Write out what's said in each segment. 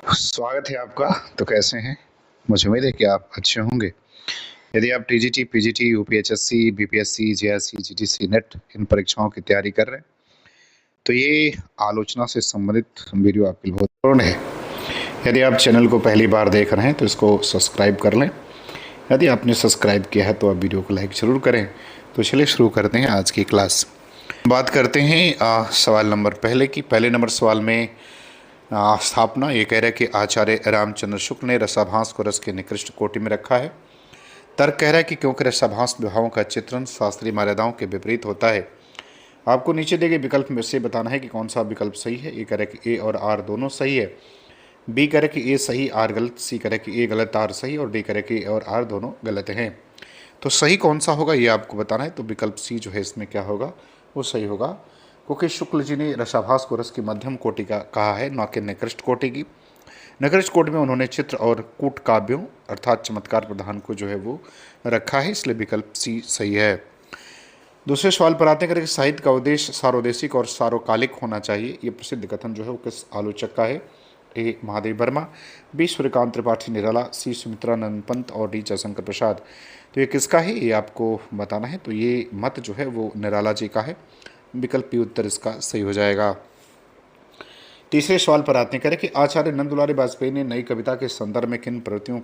स्वागत है आपका। तो कैसे हैं? मुझे उम्मीद है कि आप अच्छे होंगे। यदि आप TGT, PGT, UPHSC, BPSC, JSC, GDC, NET इन परीक्षाओं की तैयारी कर रहे हैं, तो ये आलोचना से संबंधित वीडियो आपके लिए बहुत महत्वपूर्ण है। यदि आप चैनल को पहली बार देख रहे हैं तो इसको सब्सक्राइब कर लें। यदि आपने सब्सक्राइब किया है तो आप वीडियो को लाइक ज़रूर करें। तो चलिए शुरू करते हैं आज की क्लास। बात करते हैं सवाल नंबर पहले नंबर सवाल में स्थापना ये कह रहा है कि आचार्य रामचंद्र शुक्ल ने रसाभास को रस के निकृष्ट कोटि में रखा है। तर्क कह रहा है कि क्योंकि रसाभास विभावों का चित्रण शास्त्रीय मर्यादाओं के विपरीत होता है। आपको नीचे दिए गए विकल्प में से बताना है कि कौन सा विकल्प सही है। ए कह रहा है कि ए और आर दोनों सही है, बी कह रहा है कि ए सही आर गलत, सी कह रहा है कि ए गलत आर सही, और डी कह रहा है कि ए और आर दोनों गलत हैं। तो सही कौन सा होगा ये आपको बताना है। तो विकल्प सी जो है इसमें क्या होगा, वो सही होगा, क्योंकि शुक्ल जी ने रसाभास को रस की मध्यम कोटि का कहा है, न कि निकृष्ट कोटि की। निकृष्ट कोटि में उन्होंने चित्र और कूट काव्यों अर्थात चमत्कार प्रधान को जो है वो रखा है, इसलिए विकल्प सी सही है। दूसरे सवाल पर आते हैं कि साहित्य का उद्देश्य सार्वदेशिक और सार्वकालिक होना चाहिए। ये प्रसिद्ध कथन जो है वो किस आलोचक का है। ए महादेव वर्मा, बी सूर्यकांत त्रिपाठी निराला, सी सुमित्रानंद पंत और डी जयशंकर प्रसाद। तो ये किसका है ये आपको बताना है। तो ये मत जो है वो निराला जी का है, विकल्प बी उत्तर इसका सही हो जाएगा। तीसरे सवाल पर आते हैं करें कि आचार्य नंदुलारी वाजपेयी ने नई कविता के संदर्भ में किन प्रवृत्तियों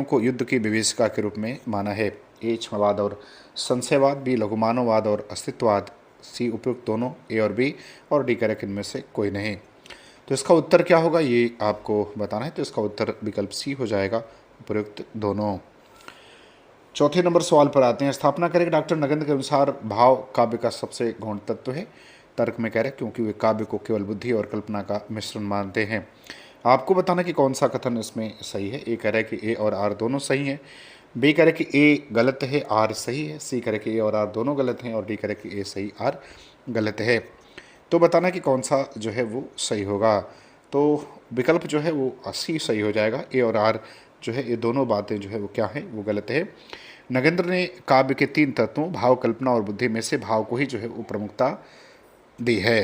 को युद्ध की विभीषिका के रूप में माना है। ए क्षमवाद और संशयवाद, बी लघुमानववाद और अस्तित्ववाद, सी उपयुक्त दोनों, ए और बी, और डी करें इनमें से कोई नहीं। तो इसका उत्तर क्या होगा ये आपको बताना है। तो इसका उत्तर विकल्प सी हो जाएगा, उपयुक्त दोनों। चौथे नंबर सवाल पर आते हैं। स्थापना करें कि डॉक्टर नगेंद्र के अनुसार भाव काव्य का सबसे गौण तत्व है। तर्क में कह रहे हैं क्योंकि वे काव्य को केवल बुद्धि और कल्पना का मिश्रण मानते हैं। आपको बताना कि कौन सा कथन इसमें सही है। ए कह रहा है कि ए और आर दोनों सही हैं, बी कह रहे कि ए गलत है आर सही है, सी कह रहे कि ए और आर दोनों गलत हैं, और डी कह रहे कि ए सही आर गलत है। तो बताना कि कौन सा जो है वो सही होगा। तो विकल्प जो है वो सी सही हो जाएगा। ए और आर जो है ये दोनों बातें जो है वो क्या है, वो गलत है। नगेंद्र ने काव्य के 3 तत्वों भाव, कल्पना और बुद्धि में से भाव को ही जो है वो प्रमुखता दी है।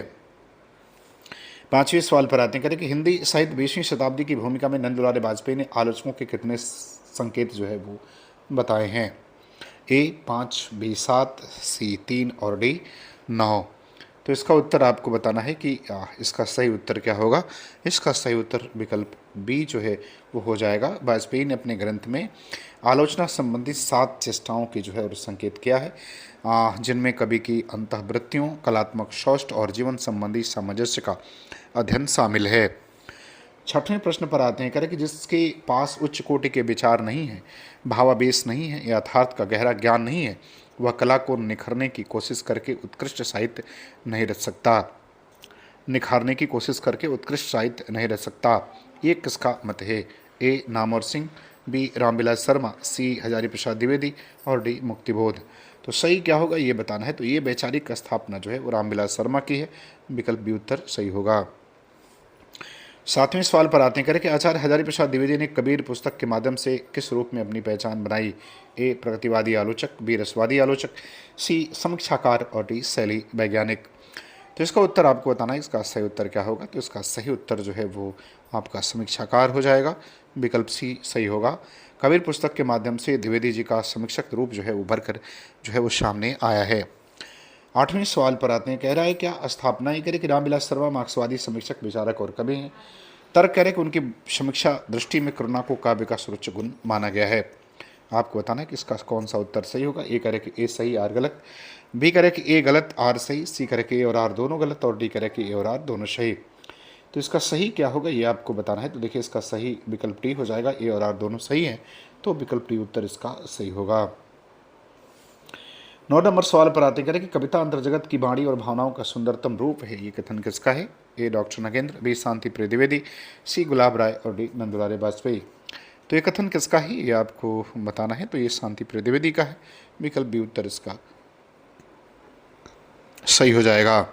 पांचवें सवाल पर आते हैं करें कि हिंदी साहित्य 20वीं शताब्दी की भूमिका में नंदुलारे वाजपेयी ने आलोचकों के कितने संकेत जो है वो बताए हैं। ए 5, बी 7, सी 3 और डी 9। तो इसका उत्तर आपको बताना है कि इसका सही उत्तर क्या होगा। इसका सही उत्तर विकल्प बी जो है वो हो जाएगा। वाजपेयी ने अपने ग्रंथ में आलोचना संबंधी 7 चेष्टाओं की जो है और संकेत किया है, जिनमें कवि की अंतःवृत्तियों, कलात्मक शौष्ठ और जीवन संबंधी सामंजस्य का अध्ययन शामिल है। छठवें प्रश्न पर आते हैं करें कि जिसके पास उच्च कोटि के विचार नहीं है, भावावेश नहीं है, यथार्थ का गहरा ज्ञान नहीं है, वह कला को निखारने की कोशिश करके उत्कृष्ट साहित्य नहीं रच सकता। नहीं रच सकता। ये किसका मत है। ए नामवर सिंह, बी रामविलास शर्मा, सी हजारी प्रसाद द्विवेदी और डी मुक्तिबोध। तो सही क्या होगा ये बताना है। तो ये वैचारिक स्थापना जो है वो रामविलास शर्मा की है, विकल्प बी उत्तर सही होगा। सातवें सवाल पर आते हैं करें कि आचार्य हजारी प्रसाद द्विवेदी ने कबीर पुस्तक के माध्यम से किस रूप में अपनी पहचान बनाई। ए प्रगतिवादी आलोचक, बी रसवादी आलोचक, सी समीक्षाकार और डी शैली वैज्ञानिक। तो इसका उत्तर आपको बताना है, इसका सही उत्तर क्या होगा। तो इसका सही उत्तर जो है वो आपका समीक्षाकार हो जाएगा, विकल्प सी सही होगा। कबीर पुस्तक के माध्यम से द्विवेदी जी का समीक्षक रूप जो है उभर कर जो है वो सामने आया है। आठवें सवाल पर आते हैं। कह रहा है क्या स्थापना ये करे कि रामविलास शर्मा मार्क्सवादी समीक्षक, विचारक और कवि हैं। तर्क कह रहे कि उनकी समीक्षा दृष्टि में करुणा को काव्य का सर्वोच्च गुण माना गया है। आपको बताना है कि इसका कौन सा उत्तर सही होगा। ए करे कि ए सही आर गलत, बी करे कि ए गलत आर सही, सी करे कि ए और आर दोनों गलत, और डी करे कि ए और आर दोनों सही। तो इसका सही क्या होगा ये आपको बताना है। तो देखिए इसका सही विकल्प डी हो जाएगा। ए और आर दोनों सही हैं, तो विकल्प डी उत्तर इसका सही होगा। 9 नंबर सवाल पर आते करें कि कविता अंतर्जगत की वाणी और भावनाओं का सुंदरतम रूप है। ये कथन किसका है। ए डॉक्टर नगेंद्र, बी शांति प्रिय द्विवेदी, सी गुलाब राय और डी नंदुलारे वाजपेयी। तो ये कथन किसका है ये आपको बताना है। तो ये शांति प्रिय द्विवेदी का है, विकल्प बी उत्तर इसका सही हो जाएगा।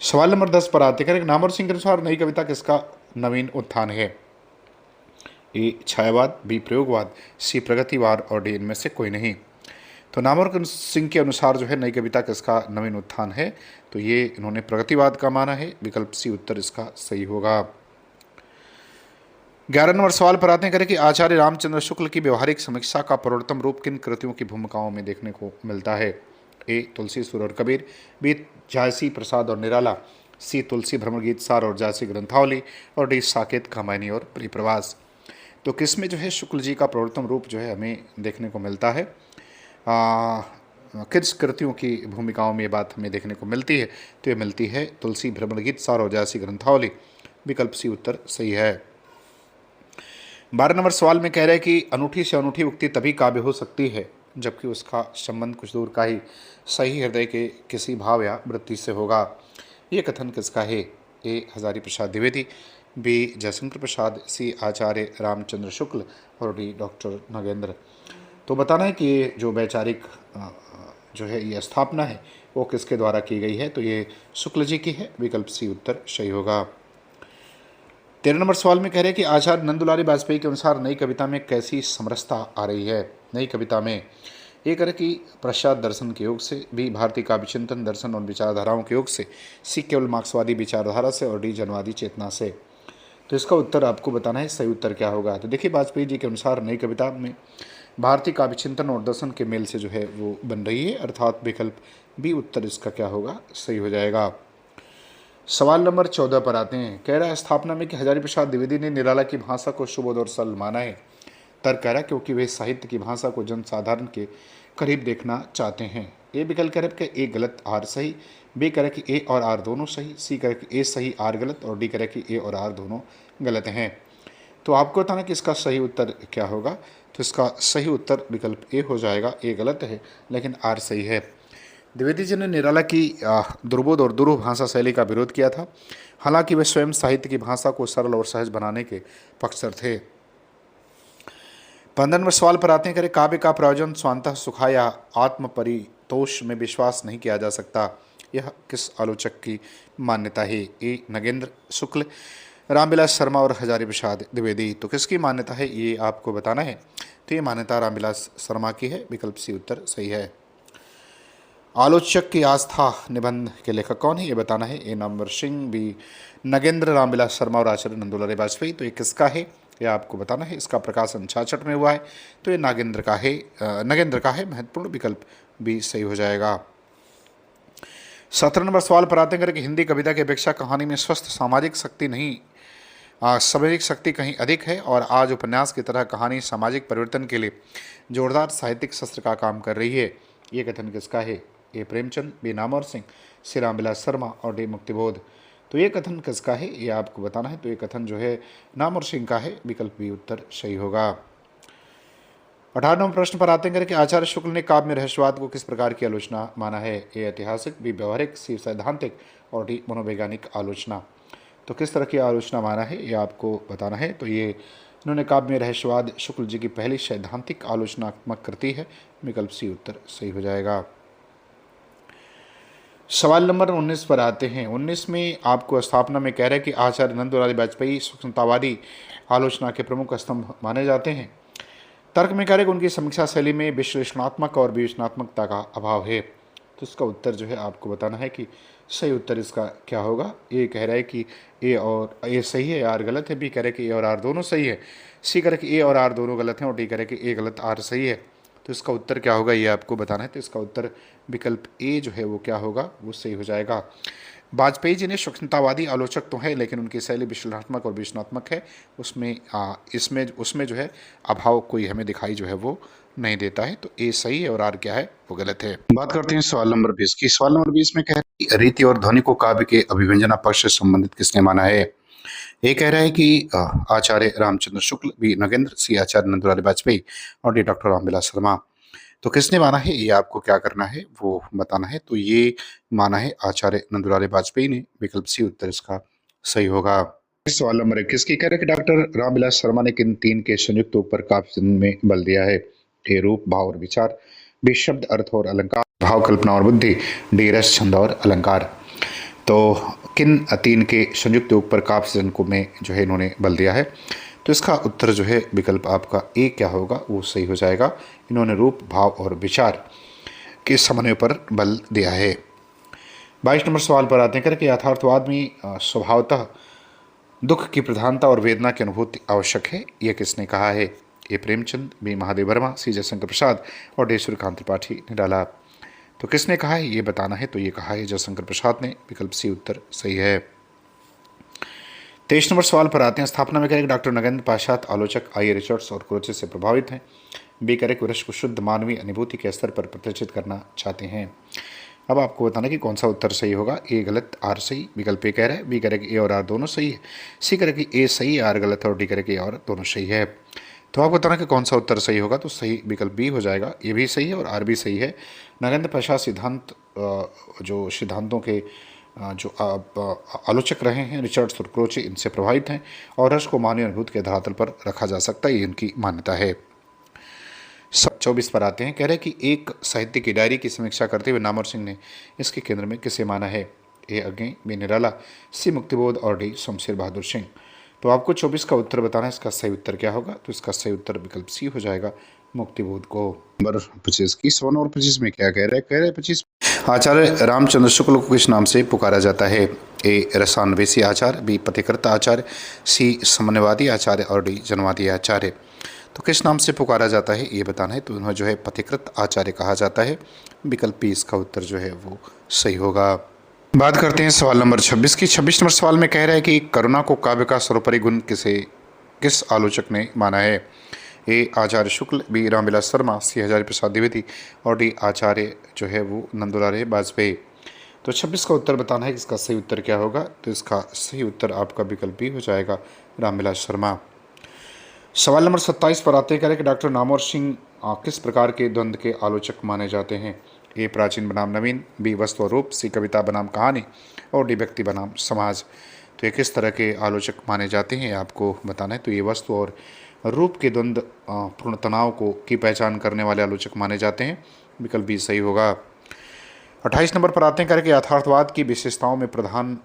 सवाल नंबर 10 पर आते करें नामवर सिंह के अनुसार नई कविता किसका नवीन उत्थान है। ए छायावाद, बी प्रयोगवाद, सी प्रगतिवाद और डी इनमें से कोई नहीं। तो नामवर सिंह के अनुसार जो है नई कविता किसका नवीन उत्थान है, तो ये इन्होंने प्रगतिवाद का माना है, विकल्प सी उत्तर इसका सही होगा। 11 नंबर सवाल पर आते हैं करें कि आचार्य रामचंद्र शुक्ल की व्यवहारिक समीक्षा का प्रवर्तम रूप किन कृतियों की भूमिकाओं में देखने को मिलता है। ए तुलसी सुर और कबीर, बी झांसी प्रसाद और निराला, सी तुलसी भ्रमरगीत सार और झांसी ग्रंथावली, और डी साकेत खामायनी और परिप्रवास। तो किस में जो है शुक्ल जी का प्रवर्तम रूप जो है हमें देखने को मिलता है, किस कृतियों की भूमिकाओं में ये बात हमें देखने को मिलती है, तो ये मिलती है तुलसी भ्रमरगीत सार और झांसी ग्रंथावली, विकल्प सी उत्तर सही है। 12 नंबर सवाल में कह रहे हैं कि अनूठी से अनूठी उक्ति तभी काव्य हो सकती है जबकि उसका संबंध कुछ दूर का ही सही हृदय के किसी भाव या वृत्ति से होगा। ये कथन किसका है। ए हजारी प्रसाद द्विवेदी, बी जयशंकर प्रसाद, सी आचार्य रामचंद्र शुक्ल, और डी डॉक्टर नगेंद्र। तो बताना है कि ये जो वैचारिक जो है ये स्थापना है वो किसके द्वारा की गई है, तो ये शुक्ल जी की है, विकल्प सी उत्तर सही होगा। 13 नंबर सवाल में कह रहे हैं कि आचार्य नंदुलारी वाजपेयी के अनुसार नई कविता में कैसी समरसता आ रही है। नई कविता में ये करें कि पश्चात दर्शन के योग से, बी भारतीय काव्य चिंतन दर्शन और विचारधाराओं के योग से, सी केवल मार्क्सवादी विचारधारा से, और डी जनवादी चेतना से। तो इसका उत्तर आपको बताना है सही उत्तर क्या होगा। तो देखिए वाजपेयी जी के अनुसार नई कविता में भारतीय काव्य चिंतन और दर्शन के मेल से जो है वो बन रही है, अर्थात विकल्प बी उत्तर इसका क्या होगा, सही हो जाएगा। सवाल नंबर 14 पर आते हैं। कह रहा है स्थापना में कि हजारी प्रसाद द्विवेदी ने निराला की भाषा को सुबोध और सरल माना है। तर्क कह रहा है क्योंकि वे साहित्य की भाषा को जनसाधारण के करीब देखना चाहते हैं। ए विकल्प कह रहे कि ए गलत आर सही, बी कह रहे कि ए और आर दोनों सही, सी कह रहे कि ए सही आर गलत, और डी कह रहे कि ए और आर दोनों गलत हैं। तो आपको बताना कि इसका सही उत्तर क्या होगा। तो इसका सही उत्तर विकल्प ए हो जाएगा। ए गलत है लेकिन आर सही है। द्विवेदी जी ने निराला की दुर्बोध और दुरूह भाषा शैली का विरोध किया था, हालांकि वे स्वयं साहित्य की भाषा को सरल और सहज बनाने के पक्षधर थे। 15 नंबर सवाल पर आते हैं। करें काव्य का प्रयोजन स्वांतः सुखा या आत्म परितोष में विश्वास नहीं किया जा सकता, यह किस आलोचक की मान्यता है। ए नगेंद्र शुक्ल, रामविलास शर्मा और हजारी प्रसाद द्विवेदी। तो किसकी मान्यता है ये आपको बताना है। तो ये मान्यता रामविलास शर्मा की है, विकल्प सी उत्तर सही है। आलोचक की आस्था निबंध के लेखक कौन है ये बताना है। ए नामवर सिंह, बी नगेंद्र, रामविलास शर्मा और आचार्य नंदुलारी वाजपेयी। तो ये किसका है यह आपको बताना है। इसका प्रकाशन 66 में हुआ है, तो ये नगेंद्र का है, महत्वपूर्ण विकल्प बी सही हो जाएगा। 17 नंबर सवाल पर आते हैं कि हिंदी कविता की अपेक्षा कहानी में स्वस्थ सामाजिक शक्ति कहीं अधिक है, और आज उपन्यास की तरह कहानी सामाजिक परिवर्तन के लिए जोरदार साहित्यिक शस्त्र का काम कर रही है। ये कथन किसका है। ए प्रेमचंद, बी नामवर सिंह, सी रामविलास शर्मा, और डी मुक्तिबोध। तो ये कथन किसका है ये आपको बताना है। तो ये कथन जो है नामवर सिंह का है, विकल्प बी उत्तर सही होगा। 18वें प्रश्न पर आते हैं कि आचार्य शुक्ल ने काव्य में रहस्यवाद को किस प्रकार की आलोचना माना है। ए ऐतिहासिक, बी व्यवहारिक, सी सैद्धांतिक, और डी मनोवैज्ञानिक आलोचना। तो किस तरह की आलोचना माना है ये आपको बताना है। तो ये इन्होंने काव्य में रहस्यवाद शुक्ल जी की पहली सैद्धांतिक आलोचनात्मक कृति है, विकल्प सी उत्तर सही हो जाएगा। सवाल नंबर 19 पर आते हैं। 19 में आपको स्थापना में कह रहे हैं कि आचार्य नंदुलारी वाजपेयी स्वतंत्रतावादी आलोचना के प्रमुख स्तंभ माने जाते हैं। तर्क में कह रहे हैं कि उनकी समीक्षा शैली में विश्लेषणात्मक और विवेचनात्मकता का अभाव है। तो इसका उत्तर जो है आपको बताना है कि सही उत्तर इसका क्या होगा। ए कह रहा है कि ए और ए सही है, आर गलत है, बी कह रहे कि ए और आर दोनों सही है, सी कह रहे कि ए और आर दोनों गलत हैं, और डी कह रहे कि ए गलत आर सही है। तो इसका उत्तर क्या होगा ये आपको बताना है। तो इसका उत्तर विकल्प ए जो है वो क्या होगा, वो सही हो जाएगा। वाजपेयी जी ने स्वतंत्रतावादी आलोचक तो है लेकिन उनकी शैली विश्लेषणात्मक और विवेचनात्मक है, उसमें जो है अभाव कोई हमें दिखाई जो है वो नहीं देता है। तो ए सही है और आर क्या है वो गलत है। बात करते हैं सवाल नंबर 20 की। सवाल नंबर 20 में कह रहे हैं कि रीति और ध्वनि को काव्य के अभिव्यंजना पक्ष से संबंधित किसने माना है। ये कह रहा है कि आचार्य रामचंद्र शुक्ल, बी नगेंद्र, सी आचार्य नंदुलारी वाजपेयी, और डी डॉक्टर रामविलास शर्मा। तो किसने माना है ये आपको क्या करना है वो बताना है। तो ये माना है आचार्य नंदुलारी वाजपेयी ने, विकल्प सी उत्तर इसका सही होगा। सवाल नंबर 21 की कह रहे कि डॉक्टर रामविलास शर्मा ने किन तीन के संयुक्त ऊपर काव्य में बल दिया है। ए रूप, भाव और विचार, बी शब्द, अर्थ और अलंकार, भाव, कल्पना और बुद्धि, डी रस, छंद और अलंकार। तो किन तीन के संयुक्त योग पर काव्य सृजन को में जो है इन्होंने बल दिया है। तो इसका उत्तर जो है विकल्प आपका ए क्या होगा वो सही हो जाएगा। इन्होंने रूप, भाव और विचार के समन्वय पर बल दिया है। 22 नंबर सवाल पर आते हैं करके यथार्थवाद में स्वभावतः दुख की प्रधानता और वेदना की अनुभूति आवश्यक है, यह किसने कहा है? ए प्रेमचंद, बी महादेव वर्मा, सी जयशंकर प्रसाद और डी सूर्यकांत त्रिपाठी निराला। तो किसने कहा है ये बताना है, तो ये कहा है जयशंकर प्रसाद ने, विकल्प सी उत्तर सही है। 23 नंबर सवाल पर आते हैं स्थापना में करें डॉक्टर नगेंद्र पाश्चात्य आलोचक आई रिचर्ड्स और क्रोचे से प्रभावित हैं। बी करें विश्व को शुद्ध मानवीय अनुभूति के स्तर पर प्रतिष्ठित करना चाहते हैं। अब आपको बताना कि कौन सा उत्तर सही होगा। ए गलत, आर सही, विकल्प ए कह रहा है। बी करें कि ए और आर दोनों सही है। सी करें कि ए सही है, आर गलत है, और डी करें कि ए और दोनों सही है। तो आपको बताना कि कौन सा उत्तर सही होगा, तो सही विकल्प बी हो जाएगा। ए भी सही है और आर भी सही है। नगेंद्र पाश्चात्य सिद्धांत जो सिद्धांतों के जो आलोचक रहे हैं रिचर्ड्स और क्रोचे, इनसे प्रभावित हैं और रस को मानवीय अनुभूति के धरातल पर रखा जा सकता है, ये इनकी मान्यता है। 24 पर आते हैं, कह रहे कि एक साहित्य की डायरी की समीक्षा करते हुए नामवर सिंह ने इसके केंद्र में किसे माना है? ए अज्ञे, बी निराला, सी मुक्तिबोध और डी शमशेर बहादुर सिंह। तो आपको 24 का उत्तर बताना है, इसका सही उत्तर क्या होगा, तो इसका सही उत्तर विकल्प सी हो जाएगा, मुक्तिबोध को। नंबर 25 की 1 और 25 में क्या कह रहे 25 आचार्य रामचंद्र शुक्ल को किस नाम से पुकारा जाता है? ए रसान्वेषी आचार्य, बी पथिकृत आचार्य, सी समन्वयवादी आचार्य और डी जनवादी आचार्य। तो किस नाम से पुकारा जाता है ये बताना है, तो उन्हें जो है पथिकृत आचार्य कहा जाता है, विकल्प बी इसका उत्तर जो है वो सही होगा। बात करते हैं सवाल नंबर 26 की। 26 नंबर सवाल में कह रहा है कि करुणा को काव्य का सर्वोपरि गुण किस आलोचक ने माना है? ए आचार्य शुक्ल, बी रामविलास शर्मा, सी हजारी प्रसाद द्विवेदी और डी आचार्य जो है वो नंदुलाल वाजपेयी। तो 26 का उत्तर बताना है कि इसका सही उत्तर क्या होगा, तो इसका सही उत्तर आपका विकल्प बी हो जाएगा, रामविलास शर्मा। सवाल नंबर 27 पर आते हैं कि डॉक्टर नामवर सिंह किस प्रकार के द्वंद्व के आलोचक माने जाते हैं? ए प्राचीन बनाम नवीन, बी वस्तु और रूप, सी कविता बनाम कहानी और डी व्यक्ति बनाम समाज। तो ये किस तरह के आलोचक माने जाते हैं आपको बताना है, तो ये वस्तु और रूप के द्वंद्व पूर्ण तनाव की पहचान करने वाले आलोचक माने जाते हैं, विकल्प बी सही होगा। 28 नंबर पर आते हैं कि यथार्थवाद की विशेषताओं में प्रधान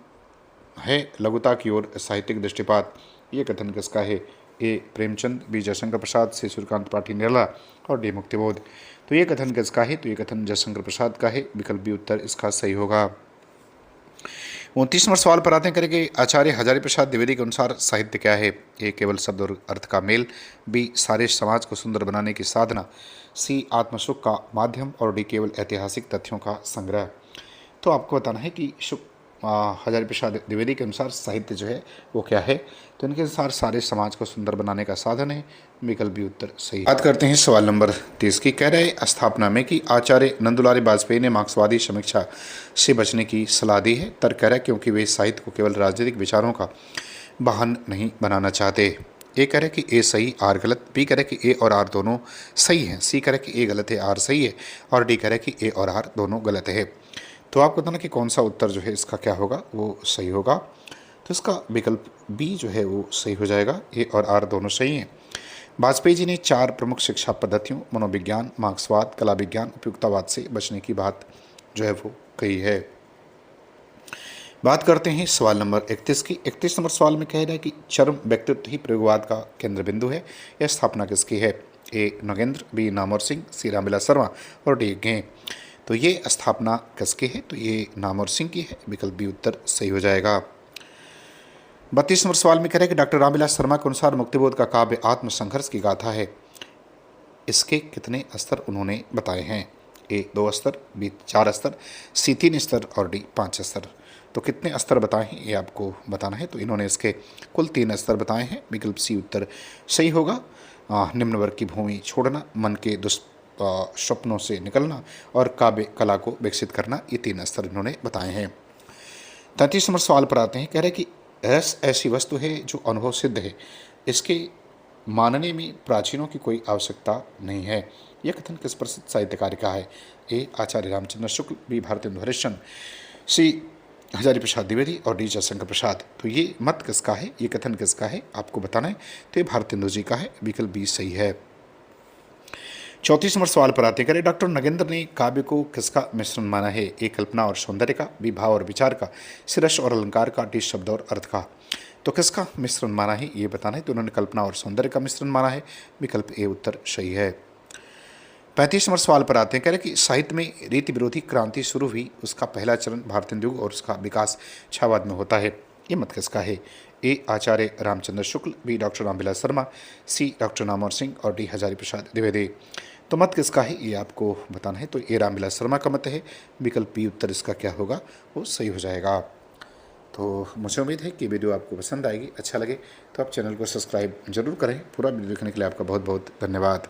है लघुता की ओर साहित्यिक दृष्टिपात, ये कथन किसका है? ए प्रेमचंद, बी जयशंकर प्रसाद, सी सूर्यकांत त्रिपाठी निराला और डी मुक्तिबोध। तो ये कथन किसका है? तो ये कथन जयशंकर प्रसाद का है, विकल्प बी उत्तर इसका सही होगा। 29 नंबर सवाल पर आते हैं करेंगे आचार्य हजारी प्रसाद द्विवेदी के अनुसार साहित्य क्या है? ए केवल शब्द और अर्थ का मेल, बी सारे समाज को सुंदर बनाने की साधना, सी आत्मसुख का माध्यम और डी केवल ऐतिहासिक तथ्यों का संग्रह। तो आपको बताना है कि हजारी प्रसाद द्विवेदी के अनुसार साहित्य जो है वो क्या है, तो इनके अनुसार सारे समाज को सुंदर बनाने का साधन है, विकल्प भी उत्तर सही। बात करते हैं सवाल नंबर 30 की। कह रहे स्थापना में कि आचार्य नंदुलाल वाजपेयी ने मार्क्सवादी समीक्षा से बचने की सलाह दी है। तर्क कह रहा है क्योंकि वे साहित्य को केवल राजनीतिक विचारों का वाहन नहीं बनाना चाहते। ए कह रहे कि ए सही, आर गलत, बी कह रहे कि ए और आर दोनों सही हैं, सी कह रहे कि ए गलत है, आर सही है और डी कह रहे कि ए और आर दोनों गलत है। तो आपको बताना कि कौन सा उत्तर जो है इसका क्या होगा, वो सही होगा। तो इसका विकल्प बी जो है वो सही हो जाएगा, ए और आर दोनों सही हैं। वाजपेयी जी ने 4 प्रमुख शिक्षा पद्धतियों मनोविज्ञान, मार्क्सवाद, कला विज्ञान, उपयुक्तावाद से बचने की बात जो है वो कही है। बात करते हैं सवाल नंबर 31 की। 31 नंबर सवाल में कह रहा है कि चरम व्यक्तित्व ही प्रयोगवाद का केंद्र बिंदु है, यह स्थापना किसकी है? ए नगेंद्र, बी नामवर सिंह, सी रामविलास शर्मा और डी गें। तो ये स्थापना किसकी है? तो ये नामवर सिंह की है, विकल्प बी उत्तर सही हो जाएगा। 32 नंबर सवाल में कह रहे हैं कि डॉक्टर रामविलास शर्मा के अनुसार मुक्तिबोध का काव्य आत्मसंघर्ष की गाथा है, इसके कितने स्तर उन्होंने बताए हैं? ए 2 स्तर, बी 4 स्तर, सी 3 स्तर और डी 5 स्तर। तो कितने स्तर बताए हैं ये आपको बताना है, तो इन्होंने इसके कुल 3 स्तर बताए हैं, विकल्प सी उत्तर सही होगा। निम्न वर्ग की भूमि छोड़ना, मन के स्वप्नों से निकलना और काव्य कला को विकसित करना, ये 3 स्तर इन्होंने बताए हैं। 33 नंबर सवाल पर आते हैं, कह रहे कि रस ऐसी वस्तु है जो अनुभव सिद्ध है, इसके मानने में प्राचीनों की कोई आवश्यकता नहीं है, यह कथन किस प्रसिद्ध साहित्यकार का है? ए आचार्य रामचंद्र शुक्ल, बी भारतेंदु हरिश्चंद्र, सी हजारी प्रसाद द्विवेदी और डी जयशंकर प्रसाद। तो ये मत किसका है, ये कथन किसका है आपको बताना है, तो ये भारतेंदु जी का है, विकल्प बी सही है। 34 नंबर सवाल पर आते करें डॉक्टर नगेंद्र ने काव्य को किसका मिश्रण माना है? ए कल्पना और सौंदर्य का, बी भाव और विचार का, सी रस और अलंकार का, डी शब्द और अर्थ का। तो किसका मिश्रण माना है ये बताना है, तो उन्होंने कल्पना और सौंदर्य का मिश्रण माना है, विकल्प ए उत्तर सही है। 35 नंबर सवाल पर आते हैं। कह रहे कि साहित्य में रीति विरोधी क्रांति शुरू हुई, उसका पहला चरण भारतेंदु युग और उसका विकास छावाद में होता है। ये मत किसका है? ए आचार्य रामचंद्र शुक्ल, बी डॉक्टर रामविलास शर्मा, सी डॉक्टर नामवर सिंह और डी हजारी प्रसाद द्विवेदी। तो मत किसका है ये आपको बताना है। तो ए रामविलास शर्मा का मत है। विकल्प बी उत्तर इसका क्या होगा, वो सही हो जाएगा। तो मुझे उम्मीद है कि वीडियो आपको पसंद आएगी। अच्छा लगे तो आप चैनल को सब्सक्राइब जरूर करें। पूरा वीडियो देखने के लिए आपका बहुत बहुत धन्यवाद।